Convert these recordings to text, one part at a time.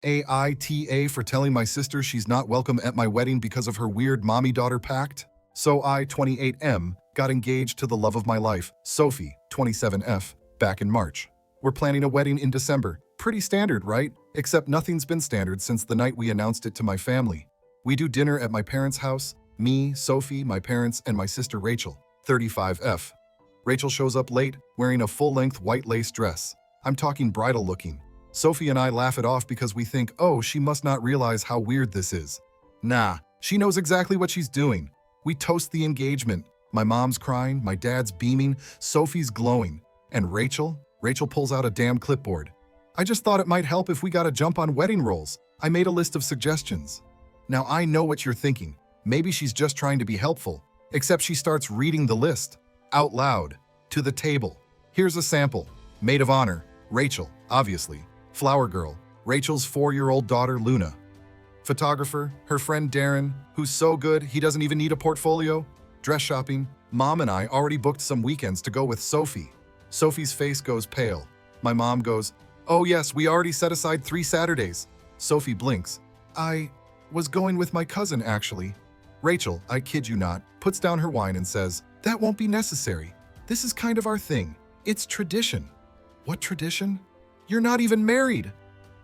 AITA for telling my sister she's not welcome at my wedding because of her weird mommy-daughter pact? So I, 28M, got engaged to the love of my life, Sophie, 27F, back in March. We're planning a wedding in December. Pretty standard, right? Except nothing's been standard since the night we announced it to my family. We do dinner at my parents' house, me, Sophie, my parents, and my sister Rachel, 35F. Rachel shows up late, wearing a full-length white lace dress. I'm talking bridal looking. Sophie and I laugh it off because we think, oh, she must not realize how weird this is. Nah, she knows exactly what she's doing. We toast the engagement. My mom's crying, my dad's beaming, Sophie's glowing. And Rachel pulls out a damn clipboard. I just thought it might help if we got a jump on wedding rolls. I made a list of suggestions. Now I know what you're thinking. Maybe she's just trying to be helpful. Except she starts reading the list. Out loud. To the table. Here's a sample. Maid of honor. Rachel, obviously. Flower girl. Rachel's 4-year-old daughter, Luna. Photographer. Her friend Darren, who's so good he doesn't even need a portfolio. Dress shopping. Mom and I already booked some weekends to go with Sophie. Sophie's face goes pale. My mom goes, oh yes, we already set aside 3 Saturdays. Sophie blinks. I was going with my cousin, actually. Rachel, I kid you not, puts down her wine and says, that won't be necessary. This is kind of our thing. It's tradition. What tradition? You're not even married.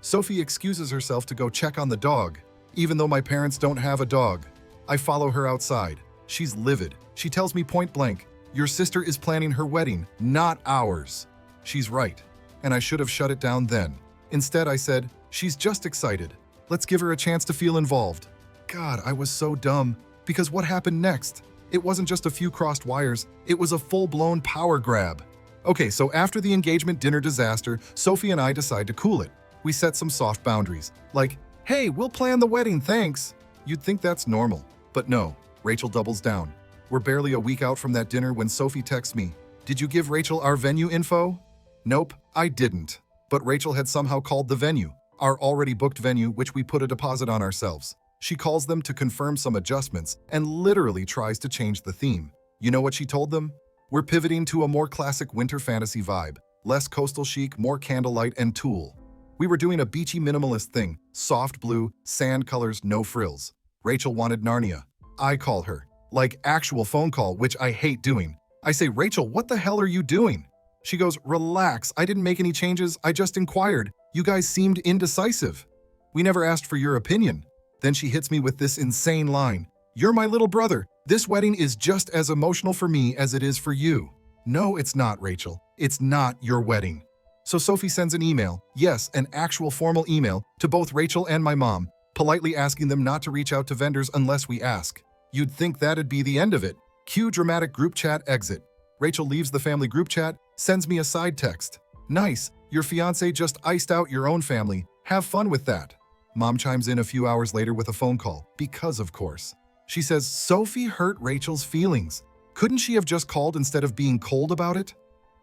Sophie excuses herself to go check on the dog, even though my parents don't have a dog. I follow her outside. She's livid. She tells me point blank, your sister is planning her wedding, not ours. She's right, and I should have shut it down then. Instead, I said, she's just excited. Let's give her a chance to feel involved. God, I was so dumb, because what happened next? It wasn't just a few crossed wires, it was a full-blown power grab. Okay, so after the engagement dinner disaster, Sophie and I decide to cool it. We set some soft boundaries, like, hey, we'll plan the wedding, thanks. You'd think that's normal, but no, Rachel doubles down. We're barely a week out from that dinner when Sophie texts me, did you give Rachel our venue info? Nope, I didn't. But Rachel had somehow called the venue, our already booked venue, which we put a deposit on ourselves. She calls them to confirm some adjustments and literally tries to change the theme. You know what she told them? We're pivoting to a more classic winter fantasy vibe, less coastal chic, more candlelight and tulle. We were doing a beachy minimalist thing, soft blue, sand colors, no frills. Rachel wanted Narnia. I call her, like actual phone call, which I hate doing. I say, Rachel, what the hell are you doing? She goes, relax, I didn't make any changes, I just inquired. You guys seemed indecisive. We never asked for your opinion. Then she hits me with this insane line. You're my little brother. This wedding is just as emotional for me as it is for you. No, it's not, Rachel. It's not your wedding. So Sophie sends an email, yes, an actual formal email, to both Rachel and my mom, politely asking them not to reach out to vendors unless we ask. You'd think that'd be the end of it. Cue dramatic group chat exit. Rachel leaves the family group chat, sends me a side text. Nice, your fiancé just iced out your own family. Have fun with that. Mom chimes in a few hours later with a phone call, because of course. She says, Sophie hurt Rachel's feelings. Couldn't she have just called instead of being cold about it?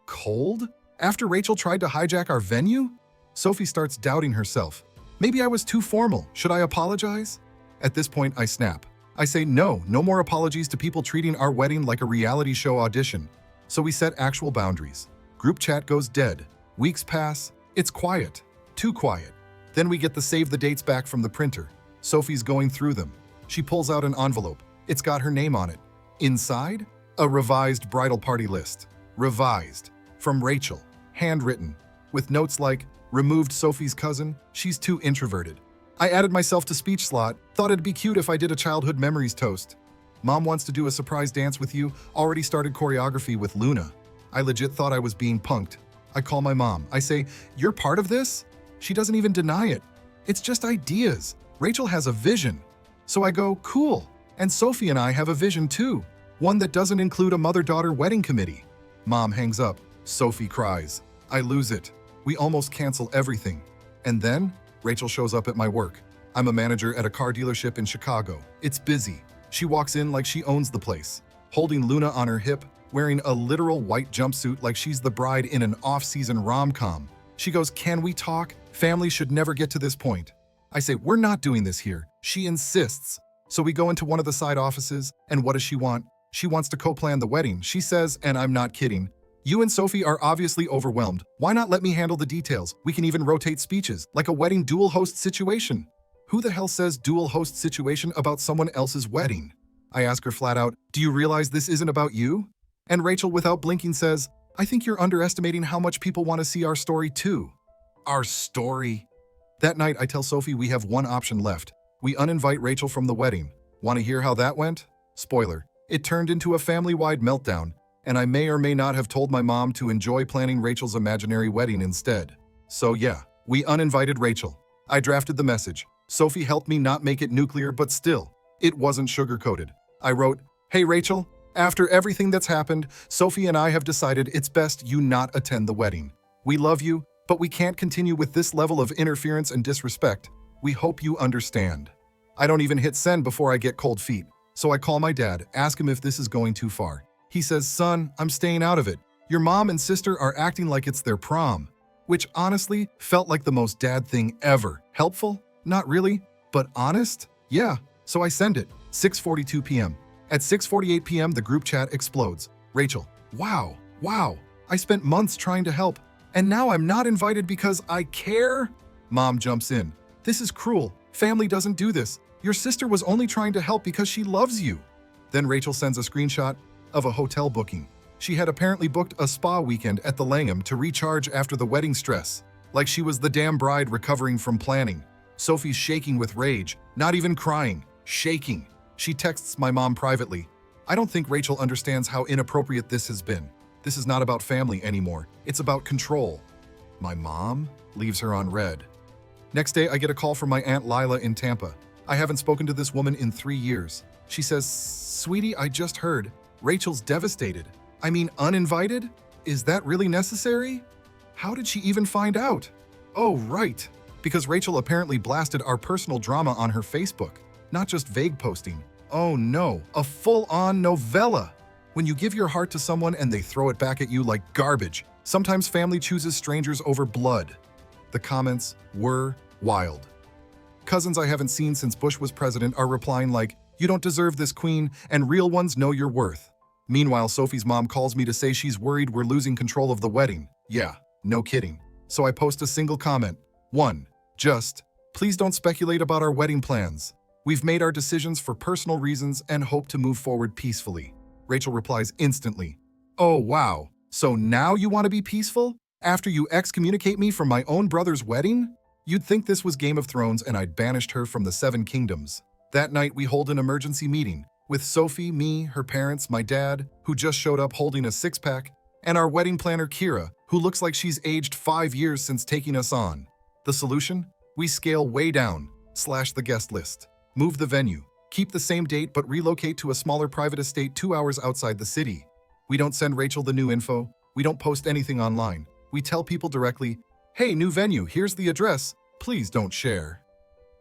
Cold? After Rachel tried to hijack our venue? Sophie starts doubting herself. Maybe I was too formal. Should I apologize? At this point, I snap. I say, no more apologies to people treating our wedding like a reality show audition. So we set actual boundaries. Group chat goes dead. Weeks pass. It's quiet. Too quiet. Then we get the save the dates back from the printer. Sophie's going through them. She pulls out an envelope. It's got her name on it. Inside, a revised bridal party list. Revised. From Rachel. Handwritten. With notes like, removed Sophie's cousin, she's too introverted. I added myself to speech slot, thought it'd be cute if I did a childhood memories toast. Mom wants to do a surprise dance with you, already started choreography with Luna. I legit thought I was being punked. I call my mom. I say, you're part of this? She doesn't even deny it. It's just ideas. Rachel has a vision. So I go, cool. And Sophie and I have a vision too. One that doesn't include a mother-daughter wedding committee. Mom hangs up. Sophie cries. I lose it. We almost cancel everything. And then, Rachel shows up at my work. I'm a manager at a car dealership in Chicago. It's busy. She walks in like she owns the place, holding Luna on her hip, wearing a literal white jumpsuit like she's the bride in an off-season rom-com. She goes, can we talk? Family should never get to this point. I say, we're not doing this here. She insists. So we go into one of the side offices, and what does she want? She wants to co-plan the wedding. She says, and I'm not kidding, You and Sophie are obviously overwhelmed. Why not let me handle the details? We can even rotate speeches, like a wedding dual host situation. Who the hell says dual host situation about someone else's wedding? I ask her flat out, do you realize this isn't about you? And Rachel, without blinking, says, I think you're underestimating how much people want to see our story too. Our story? That night, I tell Sophie we have one option left. We uninvite Rachel from the wedding. Want to hear how that went? Spoiler, it turned into a family-wide meltdown, and I may or may not have told my mom to enjoy planning Rachel's imaginary wedding instead. So yeah, we uninvited Rachel. I drafted the message. Sophie helped me not make it nuclear, but still, it wasn't sugar-coated. I wrote, hey Rachel, after everything that's happened, Sophie and I have decided it's best you not attend the wedding. We love you, but we can't continue with this level of interference and disrespect. We hope you understand. I don't even hit send before I get cold feet. So I call my dad, ask him if this is going too far. He says, son, I'm staying out of it. Your mom and sister are acting like it's their prom. Which honestly felt like the most dad thing ever. Helpful? Not really, but honest? Yeah. So I send it, 6:42 p.m. At 6:48 p.m., the group chat explodes. Rachel, wow, I spent months trying to help, and now I'm not invited because I care? Mom jumps in. This is cruel. Family doesn't do this. Your sister was only trying to help because she loves you. Then Rachel sends a screenshot of a hotel booking. She had apparently booked a spa weekend at the Langham to recharge after the wedding stress, like she was the damn bride recovering from planning. Sophie's shaking with rage, not even crying, shaking. She texts my mom privately. I don't think Rachel understands how inappropriate this has been. This is not about family anymore. It's about control. My mom leaves her on read. Next day, I get a call from my Aunt Lila in Tampa. I haven't spoken to this woman in 3 years. She says, sweetie, I just heard. Rachel's devastated. I mean, uninvited? Is that really necessary? How did she even find out? Oh, right. Because Rachel apparently blasted our personal drama on her Facebook. Not just vague posting. Oh no, a full-on novella. When you give your heart to someone and they throw it back at you like garbage, sometimes family chooses strangers over blood. The comments were wild. Cousins I haven't seen since Bush was president are replying like, you don't deserve this, queen, and real ones know your worth. Meanwhile, Sophie's mom calls me to say she's worried we're losing control of the wedding. Yeah, no kidding. So I post a single comment. 1. Just, please don't speculate about our wedding plans. We've made our decisions for personal reasons and hope to move forward peacefully. Rachel replies instantly. Oh wow, so now you want to be peaceful? After you excommunicate me from my own brother's wedding? You'd think this was Game of Thrones and I'd banished her from the 7 kingdoms. That night we hold an emergency meeting with Sophie, me, her parents, my dad, who just showed up holding a 6-pack, and our wedding planner Kira, who looks like she's aged 5 years since taking us on. The solution? We scale way down, slash the guest list, move the venue, keep the same date but relocate to a smaller private estate 2 hours outside the city. We don't send Rachel the new info, we don't post anything online. We tell people directly, hey, new venue, here's the address, please don't share.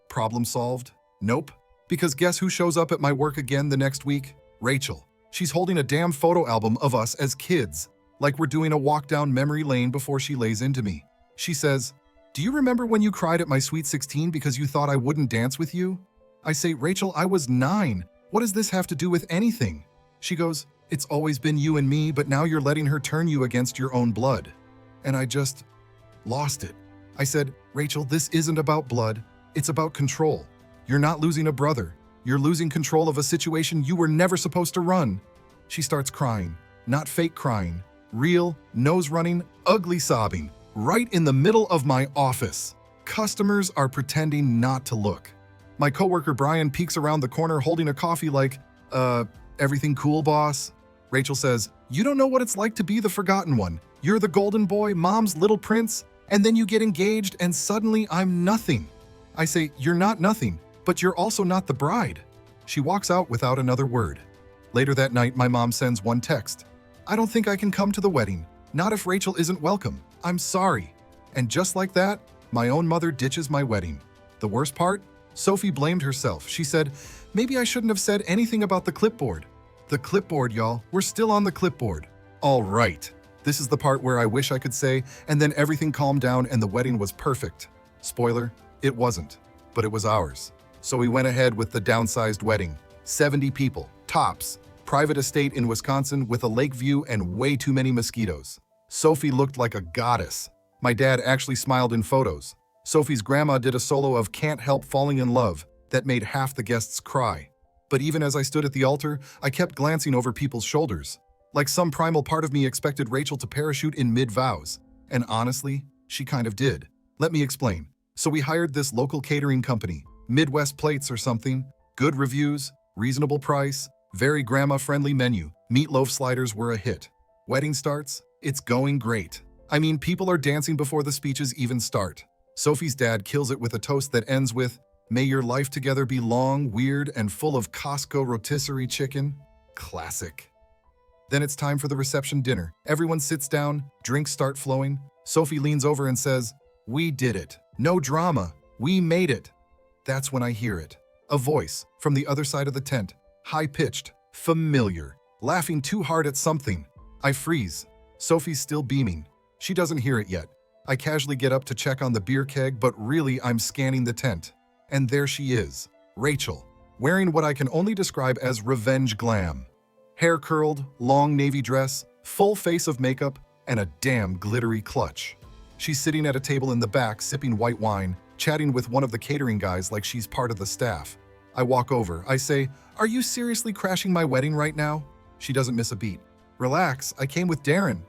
Problem solved? Nope. Because guess who shows up at my work again the next week? Rachel. She's holding a damn photo album of us as kids, like we're doing a walk down memory lane before she lays into me. She says, do you remember when you cried at my sweet 16 because you thought I wouldn't dance with you? I say, Rachel, I was 9. What does this have to do with anything? She goes, it's always been you and me, but now you're letting her turn you against your own blood. And I just lost it. I said, Rachel, this isn't about blood. It's about control. You're not losing a brother. You're losing control of a situation you were never supposed to run. She starts crying, not fake crying, real, nose-running, ugly sobbing, right in the middle of my office. Customers are pretending not to look. My coworker Brian peeks around the corner holding a coffee like, everything cool, boss? Rachel says, you don't know what it's like to be the forgotten one. You're the golden boy, mom's little prince, and then you get engaged and suddenly I'm nothing. I say, you're not nothing, but you're also not the bride. She walks out without another word. Later that night, my mom sends one text. I don't think I can come to the wedding. Not if Rachel isn't welcome. I'm sorry. And just like that, my own mother ditches my wedding. The worst part? Sophie blamed herself. She said, maybe I shouldn't have said anything about the clipboard. The clipboard, y'all. We're still on the clipboard. All right. This is the part where I wish I could say, and then everything calmed down and the wedding was perfect. Spoiler, it wasn't, but it was ours. So we went ahead with the downsized wedding. 70 people, tops. Private estate in Wisconsin with a lake view and way too many mosquitoes. Sophie looked like a goddess. My dad actually smiled in photos. Sophie's grandma did a solo of Can't Help Falling in Love that made half the guests cry. But even as I stood at the altar, I kept glancing over people's shoulders. Like some primal part of me expected Rachel to parachute in mid-vows. And honestly, she kind of did. Let me explain. So we hired this local catering company, Midwest Plates or something. Good reviews, reasonable price, very grandma-friendly menu. Meatloaf sliders were a hit. Wedding starts, it's going great. I mean, people are dancing before the speeches even start. Sophie's dad kills it with a toast that ends with, "May your life together be long, weird, and full of Costco rotisserie chicken." Classic. Then it's time for the reception dinner. Everyone sits down, drinks start flowing. Sophie leans over and says, "We did it. No drama. We made it." That's when I hear it. A voice from the other side of the tent, high-pitched, familiar, laughing too hard at something. I freeze. Sophie's still beaming. She doesn't hear it yet. I casually get up to check on the beer keg, but really I'm scanning the tent. And there she is, Rachel, wearing what I can only describe as revenge glam. Hair curled, long navy dress, full face of makeup, and a damn glittery clutch. She's sitting at a table in the back sipping white wine, chatting with one of the catering guys like she's part of the staff. I walk over. I say, "Are you seriously crashing my wedding right now?" She doesn't miss a beat. "Relax, I came with Darren."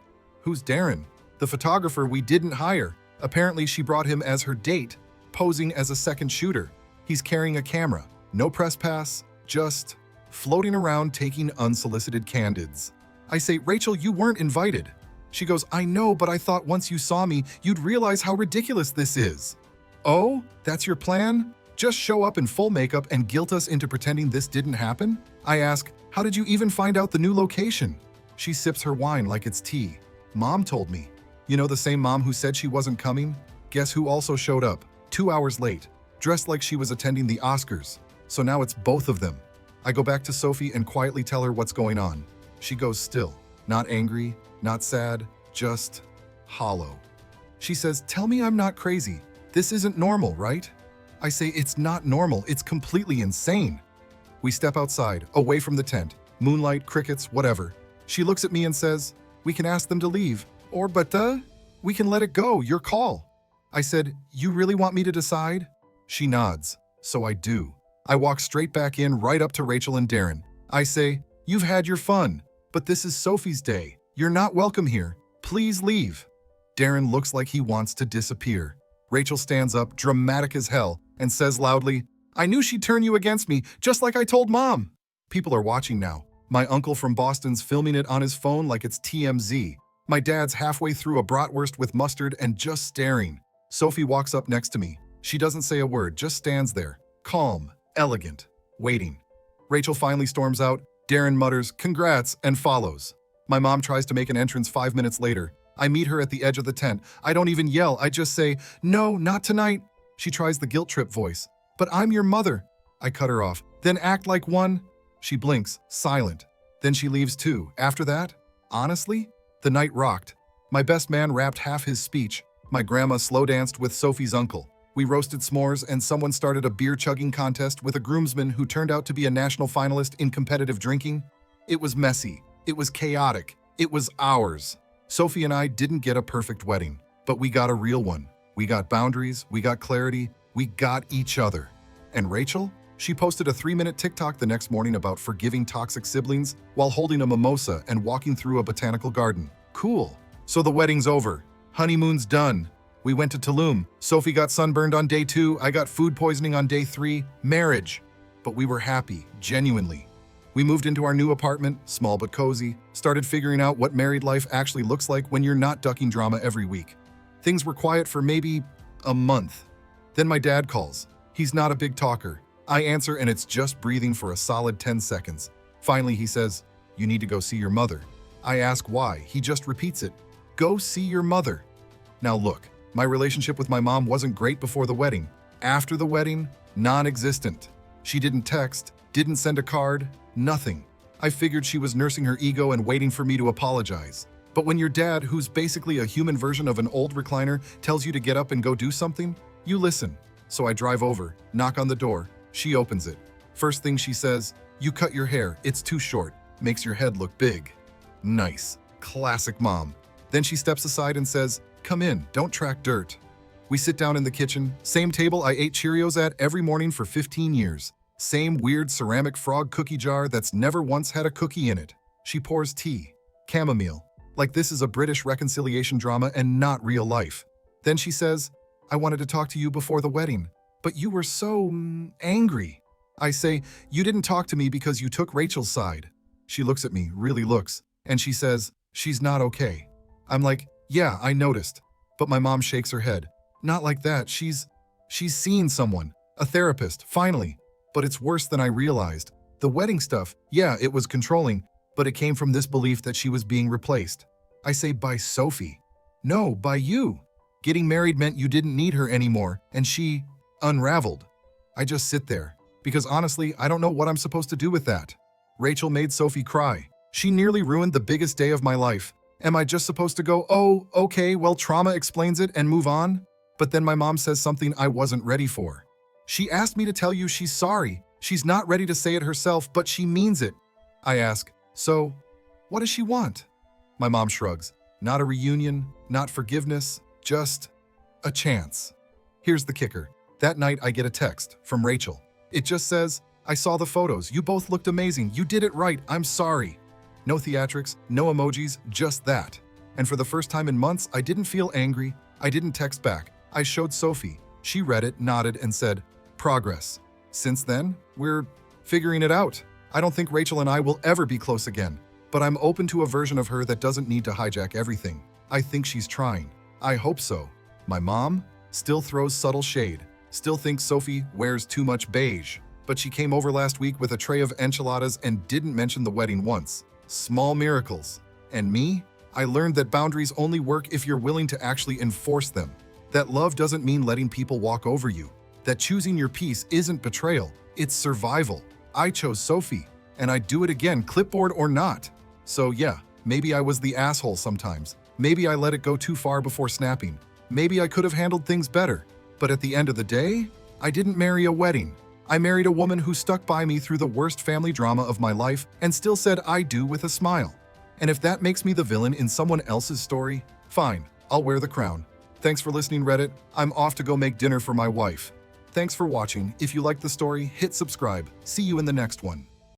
"Who's Darren?" "The photographer we didn't hire. Apparently she brought him as her date, posing as a second shooter. He's carrying a camera. No press pass, just floating around taking unsolicited candids." I say, "Rachel, you weren't invited." She goes, "I know, but I thought once you saw me, you'd realize how ridiculous this is." "Oh, that's your plan? Just show up in full makeup and guilt us into pretending this didn't happen?" I ask, "How did you even find out the new location?" She sips her wine like it's tea. "Mom told me." You know the same mom who said she wasn't coming? Guess who also showed up, 2 hours late, dressed like she was attending the Oscars. So now it's both of them. I go back to Sophie and quietly tell her what's going on. She goes still, not angry, not sad, just hollow. She says, "Tell me I'm not crazy. This isn't normal, right?" I say, "It's not normal, it's completely insane." We step outside, away from the tent, moonlight, crickets, whatever. She looks at me and says, "We can ask them to leave, or we can let it go, your call." I said, "You really want me to decide?" She nods, so I do. I walk straight back in, right up to Rachel and Darren. I say, "You've had your fun, but this is Sophie's day. You're not welcome here. Please leave." Darren looks like he wants to disappear. Rachel stands up, dramatic as hell, and says loudly, "I knew she'd turn you against me, just like I told Mom." People are watching now. My uncle from Boston's filming it on his phone like it's TMZ. My dad's halfway through a bratwurst with mustard and just staring. Sophie walks up next to me. She doesn't say a word, just stands there, calm, elegant, waiting. Rachel finally storms out. Darren mutters, "Congrats," and follows. My mom tries to make an entrance 5 minutes later. I meet her at the edge of the tent. I don't even yell, I just say, "No, not tonight." She tries the guilt trip voice. "But I'm your mother." I cut her off. "Then act like one." She blinks, silent. Then she leaves too. After that, honestly, the night rocked. My best man rapped half his speech. My grandma slow danced with Sophie's uncle. We roasted s'mores and someone started a beer chugging contest with a groomsman who turned out to be a national finalist in competitive drinking. It was messy. It was chaotic. It was ours. Sophie and I didn't get a perfect wedding, but we got a real one. We got boundaries, we got clarity, we got each other. And Rachel? She posted a 3-minute TikTok the next morning about forgiving toxic siblings while holding a mimosa and walking through a botanical garden. Cool. So the wedding's over. Honeymoon's done. We went to Tulum. Sophie got sunburned on day 2. I got food poisoning on day 3. Marriage. But we were happy, genuinely. We moved into our new apartment, small but cozy, started figuring out what married life actually looks like when you're not ducking drama every week. Things were quiet for maybe a month. Then my dad calls. He's not a big talker. I answer and it's just breathing for a solid 10 seconds. Finally, he says, "You need to go see your mother." I ask why. He just repeats it. "Go see your mother." Now look, my relationship with my mom wasn't great before the wedding. After the wedding, non-existent. She didn't text, didn't send a card, nothing. I figured she was nursing her ego and waiting for me to apologize. But when your dad, who's basically a human version of an old recliner, tells you to get up and go do something, you listen. So I drive over, knock on the door. She opens it. First thing she says, "You cut your hair, it's too short." makes your head look big. Nice. Classic mom. Then she steps aside and says, "Come in, don't track dirt." We sit down in the kitchen, same table I ate Cheerios at every morning for 15 years. Same weird ceramic frog cookie jar that's never once had a cookie in it. She pours tea. Chamomile. Like this is a British reconciliation drama and not real life. Then she says, "I wanted to talk to you before the wedding, but you were so angry." I say, "You didn't talk to me because you took Rachel's side." She looks at me, really looks, and she says, "She's not okay." I'm like, "Yeah, I noticed." But my mom shakes her head. "Not like that. She's seen someone, a therapist, finally." But it's worse than I realized. The wedding stuff, yeah, it was controlling, but it came from this belief that she was being replaced. I say, "By Sophie." "No, by you. Getting married meant you didn't need her anymore, and she unraveled." I just sit there, because honestly, I don't know what I'm supposed to do with that. Rachel made Sophie cry. She nearly ruined the biggest day of my life. Am I just supposed to go, "Oh, okay, well, trauma explains it," and move on? But then my mom says something I wasn't ready for. She asked me to tell you she's sorry. She's not ready to say it herself, but she means it. I ask, "So, what does she want?" My mom shrugs. Not a reunion, not forgiveness, just a chance. Here's the kicker. That night I get a text from Rachel. It just says, "I saw the photos. You both looked amazing. You did it right. I'm sorry." No theatrics, no emojis, just that. And for the first time in months, I didn't feel angry. I didn't text back. I showed Sophie. She read it, nodded, and said, "Progress." Since then, we're figuring it out. I don't think Rachel and I will ever be close again, but I'm open to a version of her that doesn't need to hijack everything. I think she's trying. I hope so. My mom still throws subtle shade, still thinks Sophie wears too much beige, but she came over last week with a tray of enchiladas and didn't mention the wedding once. Small miracles. And me? I learned that boundaries only work if you're willing to actually enforce them. That love doesn't mean letting people walk over you. That choosing your peace isn't betrayal, it's survival. I chose Sophie, and I'd do it again, clipboard or not. So yeah, maybe I was the asshole sometimes. Maybe I let it go too far before snapping. Maybe I could have handled things better. But at the end of the day, I didn't marry a wedding. I married a woman who stuck by me through the worst family drama of my life and still said "I do" with a smile. And if that makes me the villain in someone else's story, fine, I'll wear the crown. Thanks for listening, Reddit. I'm off to go make dinner for my wife. Thanks for watching. If you liked the story, hit subscribe. See you in the next one.